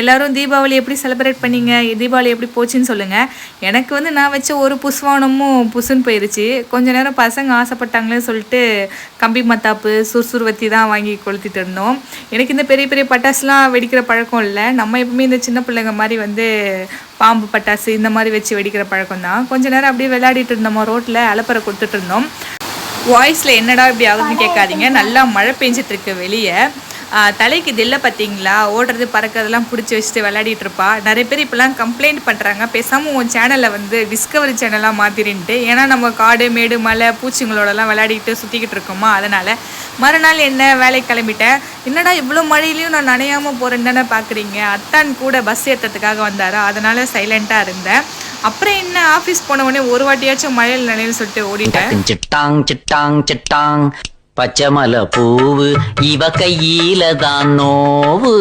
எல்லோரும் தீபாவளி எப்படி செலிப்ரேட் பண்ணீங்க, தீபாவளி எப்படி போச்சுன்னு சொல்லுங்கள். எனக்கு வந்து நான் வச்ச ஒரு புஸ்வானமும் புசுன்னு போயிடுச்சு. கொஞ்ச நேரம் பசங்க ஆசைப்பட்டாங்களே சொல்லிட்டு கம்பி மத்தாப்பு சுறுசுறுவத்தி தான் வாங்கி கொளுத்திட்டு இருந்தோம். எனக்கு இந்த பெரிய பெரிய பட்டாசுலாம் வெடிக்கிற பழக்கம் இல்லை. நம்ம எப்பவுமே இந்த சின்ன பிள்ளைங்க மாதிரி வந்து பாம்பு பட்டாசு இந்த மாதிரி வச்சு வெடிக்கிற பழக்கம் தான். கொஞ்ச நேரம் அப்படியே விளையாடிட்டு இருந்தோம், ரோட்டில் அலப்பறை கொடுத்துட்டு இருந்தோம். வாய்ஸில் என்னடா இப்படி ஆகுதுன்னு கேட்காதீங்க, நல்லா மழை பெஞ்சிட்டு இருக்கு வெளியே. தலைக்கு தில்லை பார்த்தீங்களா, ஓடுறது பறக்கிறதெல்லாம் பிடிச்சி வச்சுட்டு விளையாடிட்டு இருப்பா. நிறைய பேர் இப்போலாம் கம்ப்ளைண்ட் பண்ணுறாங்க, பேசாமல் உன் சேனலை வந்து டிஸ்கவரி சேனலாக மாற்றிருன்ட்டு. ஏன்னா நம்ம காடு மேடு மலை பூச்சிங்களோடலாம் விளையாடிட்டு சுற்றிக்கிட்டு இருக்கோமா, அதனால். மறுநாள் என்ன வேலை கிளம்பிட்டேன். என்னடா இவ்வளோ மழையிலையும் நான் நனையாமல் போகிறேன்னு தானே பார்க்குறீங்க. அத்தான் கூட பஸ் ஏற்றத்துக்காக வந்தாரா, அதனால் சைலண்ட்டாக இருந்தேன். அப்புறம் என்ன, ஆஃபீஸ் போனவொடனே ஒரு வாட்டியாச்சும் மழையில் நினைவு சொல்லிட்டு ஓடிட்டேன். சிட்டாங் சிட்டாங் சிட்டாங் பச்சை மலை பூவு இவ கையில தான் நோவு.